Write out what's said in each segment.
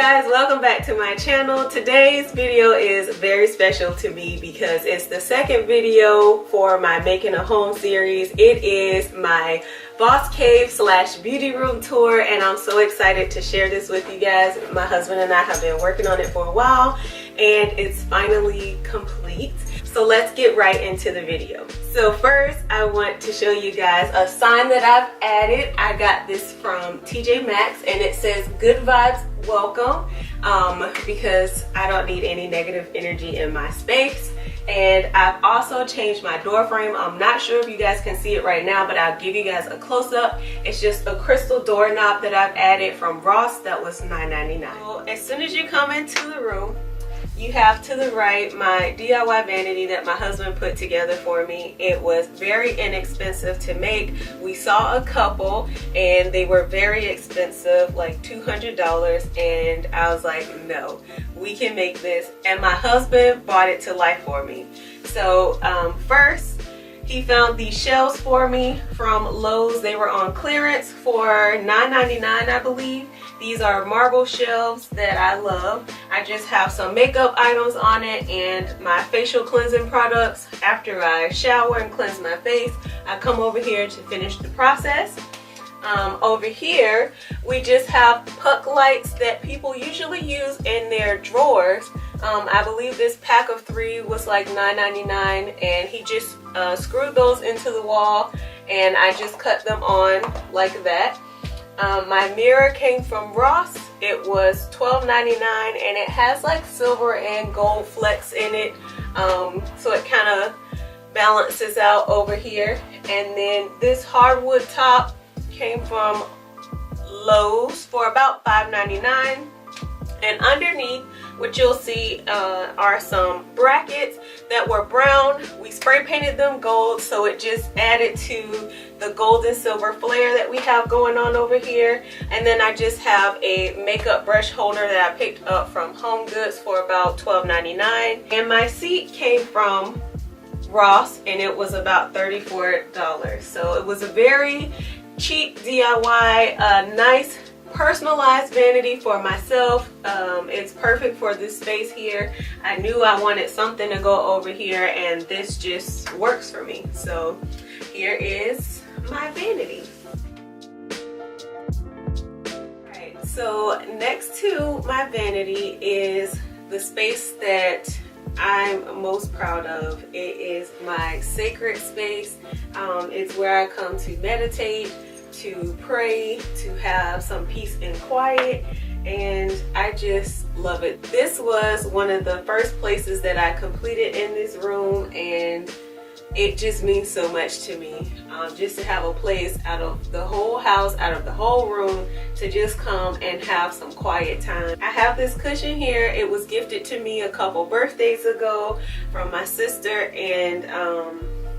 guys, welcome back to my channel. Today's video is very special to me because it's the second video for my Making a Home series. It is my Boss Cave / beauty room tour, and I'm so excited to share this with you guys. My husband and I have been working on it for a while and it's finally complete. So let's get right into the video. So first, I want to show you guys a sign that I've added. I got this from TJ Maxx and it says "Good Vibes Welcome," because I don't need any negative energy in my space. And I've also changed my door frame. I'm not sure if you guys can see it right now, but I'll give you guys a close-up. It's just a crystal doorknob that I've added from Ross that was $9.99. So as soon as you come into the room, you have to the right my DIY vanity that my husband put together for me. It was very inexpensive to make. We saw a couple and they were very expensive, like $200, and I was like, no, we can make this. And my husband brought it to life for me. So first, he found these shelves for me from Lowe's. They were on clearance for $9.99, I believe. These are marble shelves that I love. I just have some makeup items on it and my facial cleansing products. After I shower and cleanse my face, I come over here to finish the process. Over here, we just have puck lights that people usually use in their drawers. I believe this pack of 3 was like $9.99, and he just screwed those into the wall and I just cut them on like that. My mirror came from Ross. It was $12.99 and it has like silver and gold flecks in it, so it kind of balances out over here. And then this hardwood top came from Lowe's for about $5.99. And underneath, what you'll see are some brackets that were brown. We spray painted them gold, so it just added to the gold and silver flare that we have going on over here. And then I just have a makeup brush holder that I picked up from Home Goods for about $12.99. And my seat came from Ross and it was about $34. So it was a very cheap DIY, nice personalized vanity for myself. It's perfect for this space here. I knew I wanted something to go over here and this just works for me. So here is my vanity. Alright, so next to my vanity is the space that I'm most proud of. It is my sacred space. It's where I come to meditate, to pray, to have some peace and quiet, and I just love it. This was one of the first places that I completed in this room, and it just means so much to me, just to have a place out of the whole house, out of the whole room, to just come and have some quiet time. I have this cushion here. It was gifted to me a couple birthdays ago from my sister, and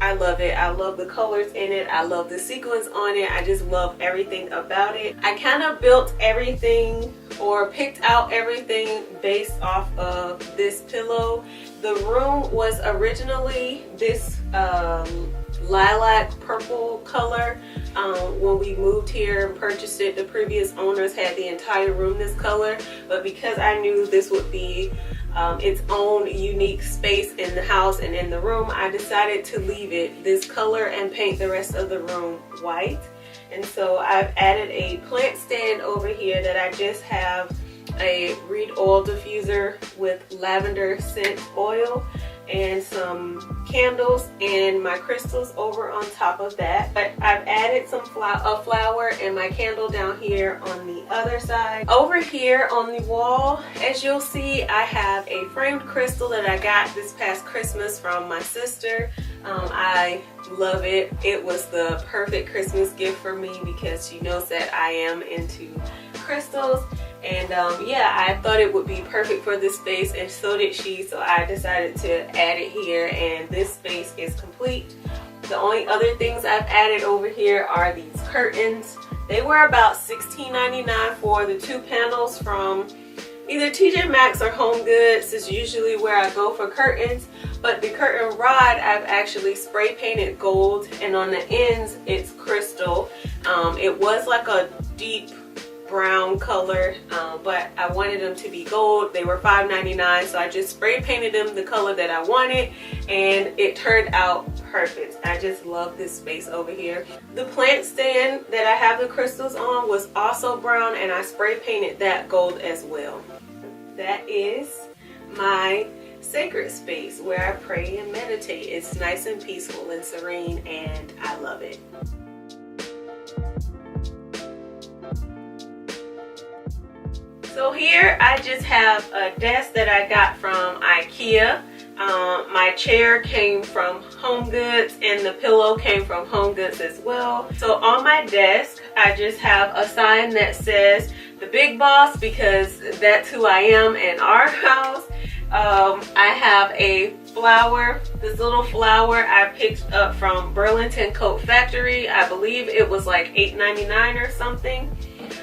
I love it. I love the colors in it. I love the sequins on it. I just love everything about it. I kind of built everything or picked out everything based off of this pillow. The room was originally this lilac purple color. When we moved here and purchased it, the previous owners had the entire room this color, but because I knew this would be its own unique space in the house and in the room, I decided to leave it this color and paint the rest of the room white. And so I've added a plant stand over here that I just have a reed oil diffuser with lavender scent oil and some candles and my crystals over on top of that. But I've added some a flower and my candle down here on the other side. Over here on the wall, as you'll see, I have a framed crystal that I got this past Christmas from my sister. I love it. It was the perfect Christmas gift for me because she knows that I am into crystals. And yeah, I thought it would be perfect for this space, and so did she, so I decided to add it here, and this space is complete. The only other things I've added over here are these curtains. They were about $16.99 for the 2 panels from either TJ Maxx or Home Goods. Is usually where I go for curtains, but the curtain rod I've actually spray painted gold, and on the ends it's crystal. It was like a deep brown color, but I wanted them to be gold. They were $5.99, so I just spray painted them the color that I wanted, and it turned out perfect. I just love this space over here. The plant stand that I have the crystals on was also brown, and I spray painted that gold as well. That is my sacred space where I pray and meditate. It's nice and peaceful and serene, and I love it. So here I just have a desk that I got from IKEA. My chair came from Home Goods, and the pillow came from Home Goods as well. So on my desk I just have a sign that says the Big Boss, because that's who I am in our house. I have a flower, this little flower I picked up from Burlington Coat Factory. I believe it was like $8.99 or something.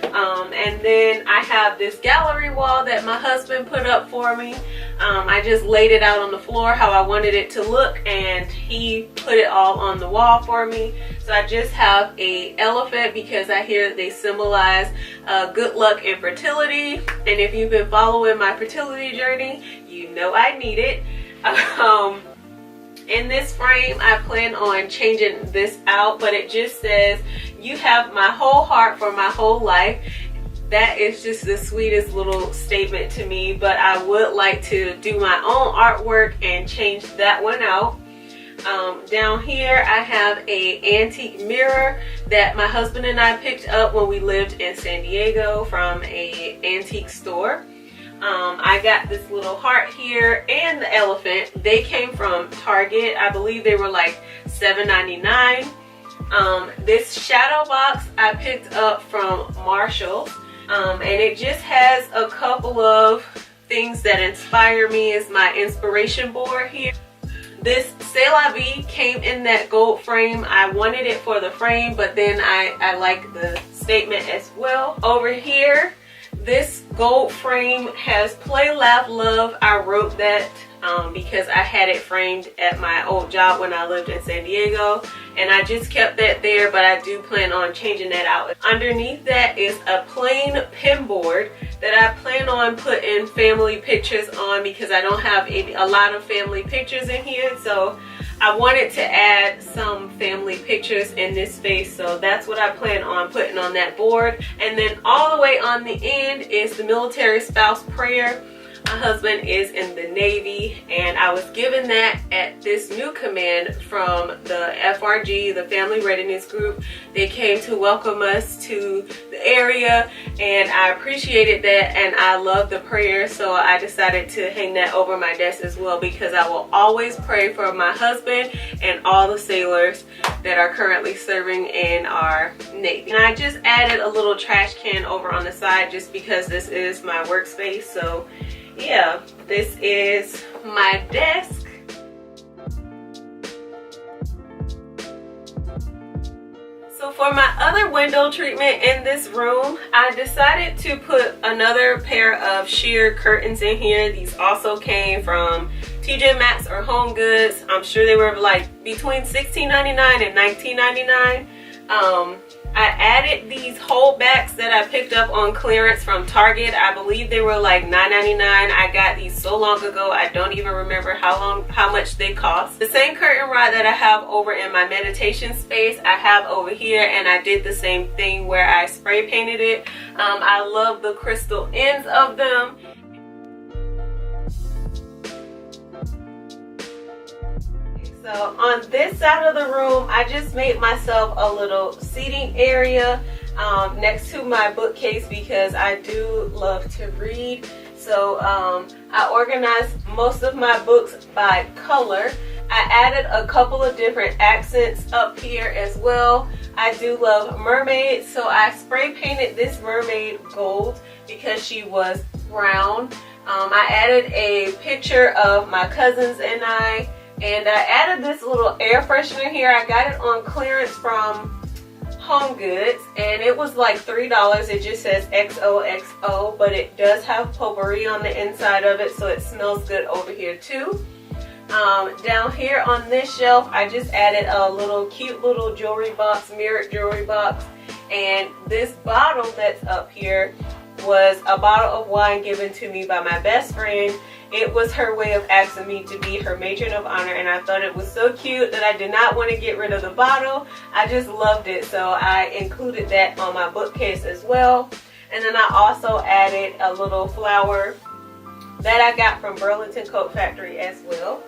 And then I have this gallery wall that my husband put up for me. I just laid it out on the floor how I wanted it to look, and he put it all on the wall for me. So I just have a elephant because I hear they symbolize good luck and fertility. And if you've been following my fertility journey, you know I need it. In this frame, I plan on changing this out, but it just says, "You have my whole heart for my whole life." That is just the sweetest little statement to me, but I would like to do my own artwork and change that one out. Down here, I have a antique mirror that my husband and I picked up when we lived in San Diego from a antique store. I got this little heart here and the elephant. They came from Target. I believe they were like $7.99. This shadow box I picked up from Marshall's, and it just has a couple of things that inspire me as my inspiration board here. This C'est La Vie came in that gold frame. I wanted it for the frame, but then I like the statement as well. Over here, this gold frame has Play, Laugh, Love. I wrote that because I had it framed at my old job when I lived in San Diego, and I just kept that there, but I do plan on changing that out. Underneath that is a plain pin board that I plan on putting family pictures on because I don't have a lot of family pictures in here, so I wanted to add some family pictures in this space, so that's what I plan on putting on that board. And then all the way on the end is the military spouse prayer. My husband is in the Navy, and I was given that at this new command from the FRG, the Family Readiness Group. They came to welcome us to the area, and I appreciated that, and I love the prayer, so I decided to hang that over my desk as well, because I will always pray for my husband and all the sailors that are currently serving in our Navy. And I just added a little trash can over on the side just because this is my workspace. So yeah, this is my desk. So for my other window treatment in this room, I decided to put another pair of sheer curtains in here. These also came from TJ Maxx or Home Goods. I'm sure they were like between $16.99 and $19.99. I added these holdbacks that I picked up on clearance from Target. I believe they were like $9.99. I got these so long ago, I don't even remember how much they cost. The same curtain rod that I have over in my meditation space, I have over here, and I did the same thing where I spray painted it. I love the crystal ends of them. So on this side of the room, I just made myself a little seating area next to my bookcase because I do love to read. So I organized most of my books by color. I added a couple of different accents up here as well. I do love mermaids, so I spray painted this mermaid gold because she was brown. I added a picture of my cousins and I added this little air freshener here. I got it on clearance from Home Goods, and it was like $3. It just says XOXO, but it does have potpourri on the inside of it, so it smells good over here too. Down here on this shelf, I just added a little cute little jewelry box, mirrored jewelry box, And this bottle that's up here was a bottle of wine given to me by my best friend. It was her way of asking me to be her matron of honor, and I thought it was so cute that I did not want to get rid of the bottle. I just loved it, so I included that on my bookcase as well. And then I also added a little flower that I got from Burlington Coat Factory as well.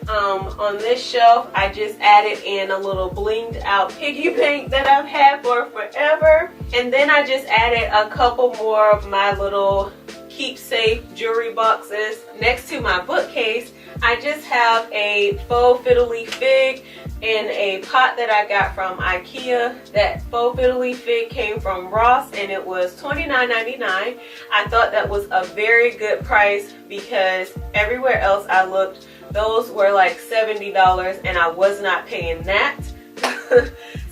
On this shelf, I just added in a little blinged out piggy bank that I've had for forever. And then I just added a couple more of my little keepsake jewelry boxes. Next to my bookcase, I just have a faux fiddly fig in a pot that I got from IKEA. That faux fiddly fig came from Ross and it was $29.99. I thought that was a very good price because everywhere else I looked, those were like $70 and I was not paying that.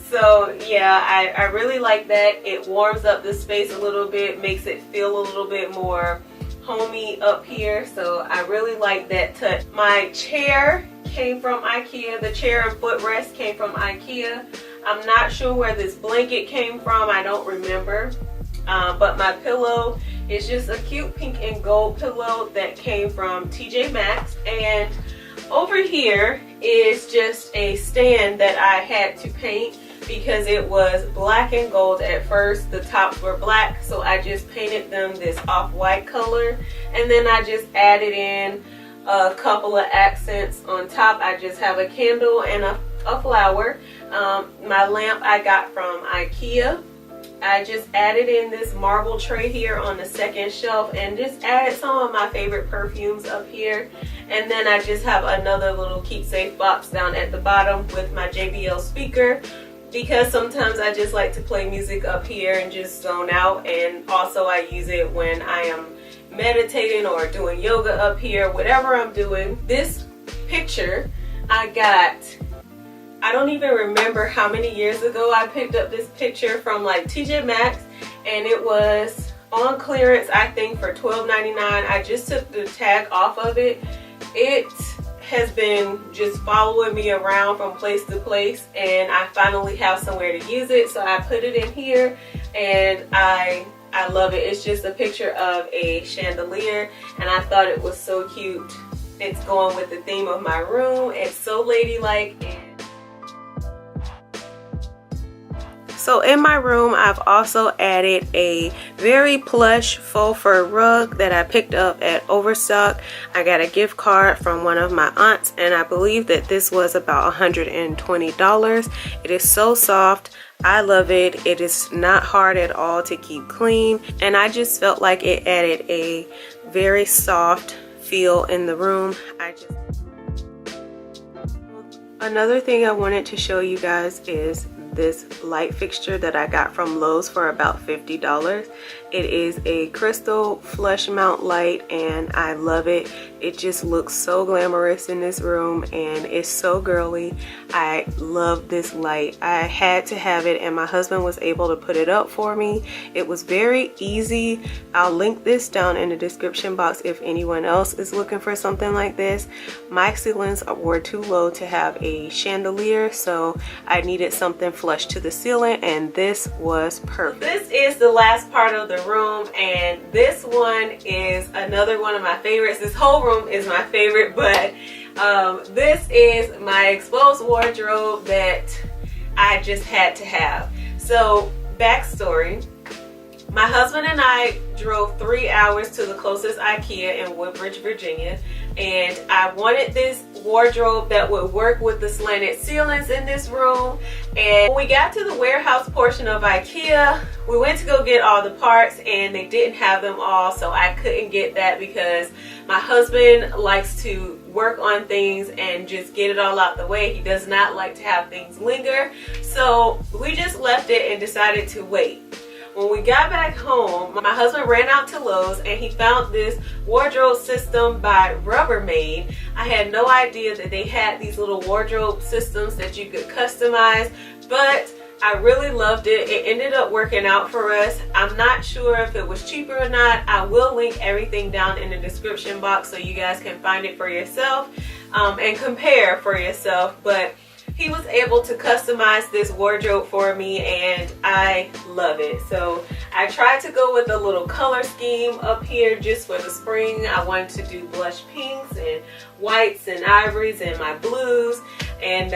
So yeah, I really like that. It warms up the space a little bit, makes it feel a little bit more homey up here. So I really like that touch. My chair came from IKEA. The chair and footrest came from IKEA. I'm not sure where this blanket came from. I don't remember. But my pillow is just a cute pink and gold pillow that came from TJ Maxx. And over here is just a stand that I had to paint because it was black and gold at first. The tops were black, so I just painted them this off-white color. And then I just added in a couple of accents on top. I just have a candle and a flower. My lamp I got from IKEA. I just added in this marble tray here on the second shelf and just added some of my favorite perfumes up here. And then I just have another little keepsake box down at the bottom with my JBL speaker, because sometimes I just like to play music up here and just zone out. And also I use it when I am meditating or doing yoga up here, whatever I'm doing. This picture I got, I don't even remember how many years ago I picked up this picture from like TJ Maxx, and it was on clearance I think for $12.99. I just took the tag off of it. It has been just following me around from place to place, and I finally have somewhere to use it, so I put it in here and I love it. It's just a picture of a chandelier and I thought it was so cute. It's going with the theme of my room. It's so ladylike. So in my room, I've also added a very plush faux fur rug that I picked up at Overstock. I got a gift card from one of my aunts, and I believe that this was about $120. It is so soft. I love it. It is not hard at all to keep clean, and I just felt like it added a very soft feel in the room. Another thing I wanted to show you guys is this light fixture that I got from Lowe's for about $50. It is a crystal flush mount light and I love it. It just looks so glamorous in this room and it's so girly. I love this light. I had to have it and my husband was able to put it up for me. It was very easy. I'll link this down in the description box if anyone else is looking for something like this. My ceilings were too low to have a chandelier, so I needed something flush to the ceiling, and this was perfect. This is the last part of the room, and this one is another one of my favorites. This whole room is my favorite, but this is my exposed wardrobe that I just had to have. So backstory, my husband and I drove 3 hours to the closest IKEA in Woodbridge, Virginia, and I wanted this wardrobe that would work with the slanted ceilings in this room. And when we got to the warehouse portion of IKEA, we went to go get all the parts and they didn't have them all, so I couldn't get that because my husband likes to work on things and just get it all out the way. He does not like to have things linger, so we just left it and decided to wait. When we got back home, my husband ran out to Lowe's and he found this wardrobe system by Rubbermaid. I had no idea that they had these little wardrobe systems that you could customize, but I really loved it. It ended up working out for us. I'm not sure if it was cheaper or not. I will link everything down in the description box so you guys can find it for yourself and compare for yourself. But he was able to customize this wardrobe for me and I love it. So I tried to go with a little color scheme up here just for the spring. I wanted to do blush pinks and whites and ivories and my blues, and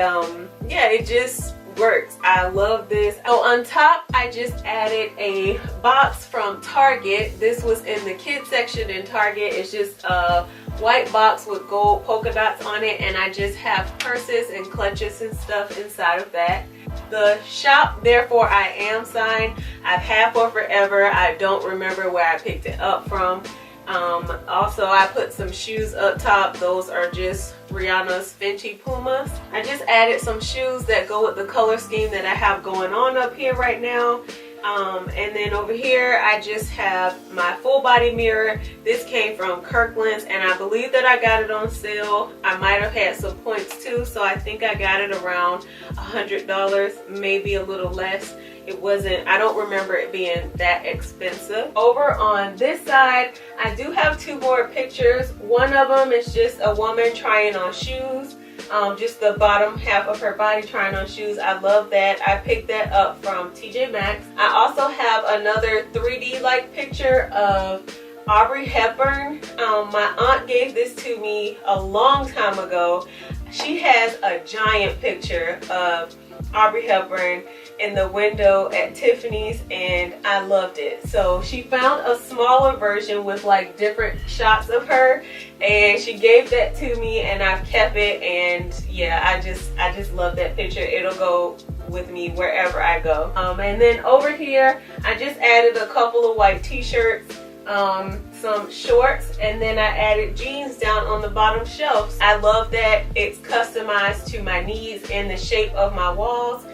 yeah, it just works. I love this. Oh, on top I just added a box from Target. This was in the kids section in Target. It's just a white box with gold polka dots on it, and I just have purses and clutches and stuff inside of that. The shop Therefore I Am sign I've had for forever. I don't remember where I picked it up from. Also, I put some shoes up top. Those are just Rihanna's Fenty Pumas. I just added some shoes that go with the color scheme that I have going on up here right now. And then over here I just have my full body mirror. This came from Kirkland's and I believe that I got it on sale. I might have had some points too, so I think I got it around $100, maybe a little less. It wasn't, I don't remember it being that expensive. Over on this side, I do have two more pictures. One of them is just a woman trying on shoes. Just the bottom half of her body trying on shoes. I love that. I picked that up from TJ Maxx. I also have another 3D like picture of Audrey Hepburn. My aunt gave this to me a long time ago. She has a giant picture of Audrey Hepburn in the window at Tiffany's and I loved it. So she found a smaller version with like different shots of her and she gave that to me and I've kept it, and yeah, I just love that picture. It'll go with me wherever I go. And then over here I just added a couple of white t-shirts, some shorts, and then I added jeans down on the bottom shelves. I love that it's customized to my needs and the shape of my walls.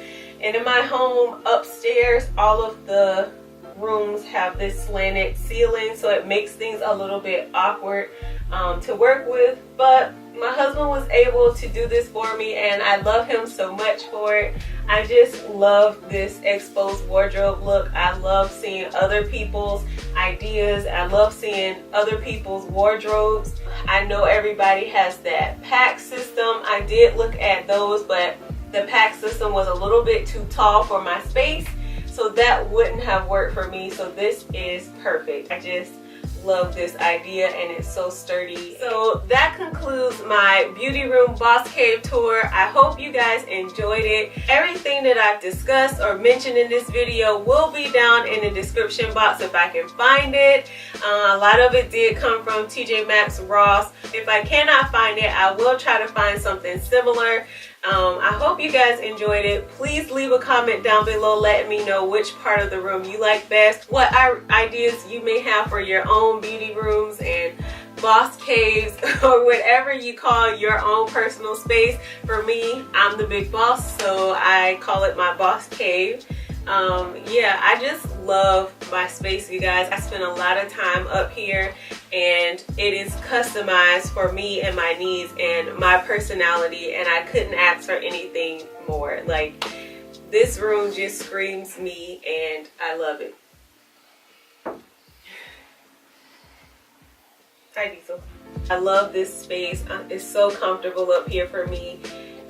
And in my home upstairs, all of the rooms have this slanted ceiling, so it makes things a little bit awkward to work with, but my husband was able to do this for me and I love him so much for it. I just love this exposed wardrobe look. I love seeing other people's ideas. I love seeing other people's wardrobes. I know everybody has that pack system. I did look at those, but the pack system was a little bit too tall for my space, so that wouldn't have worked for me. So this is perfect. I just love this idea and it's so sturdy. So that concludes my beauty room boss cave tour. I hope you guys enjoyed it. Everything that I've discussed or mentioned in this video will be down in the description box if I can find it. A lot of it did come from TJ Maxx, Ross. If I cannot find it, I will try to find something similar. I hope you guys enjoyed it. Please leave a comment down below letting me know which part of the room you like best, what ideas you may have for your own beauty rooms and boss caves or whatever you call your own personal space. For me, I'm the big boss, so I call it my boss cave. Yeah, I just love my space, you guys. I spend a lot of time up here and it is customized for me and my needs and my personality, and I couldn't ask for anything more. Like, this room just screams me and I love it. Hi, Diesel. I love this space. It's so comfortable up here for me.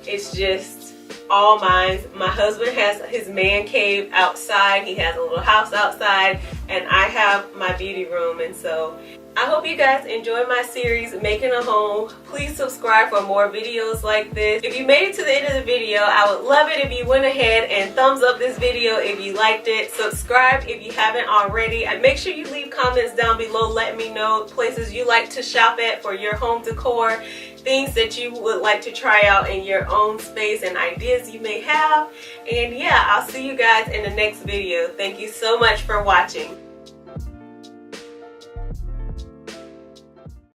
It's just all mine. My husband has his man cave outside. He has a little house outside, and I have my beauty room. And so I hope you guys enjoyed my series, Making a Home. Please subscribe for more videos like this. If you made it to the end of the video, I would love it if you went ahead and thumbs up this video if you liked it. Subscribe if you haven't already. And make sure you leave comments down below letting me know places you like to shop at for your home decor, things that you would like to try out in your own space, and ideas you may have. And yeah, I'll see you guys in the next video. Thank you so much for watching.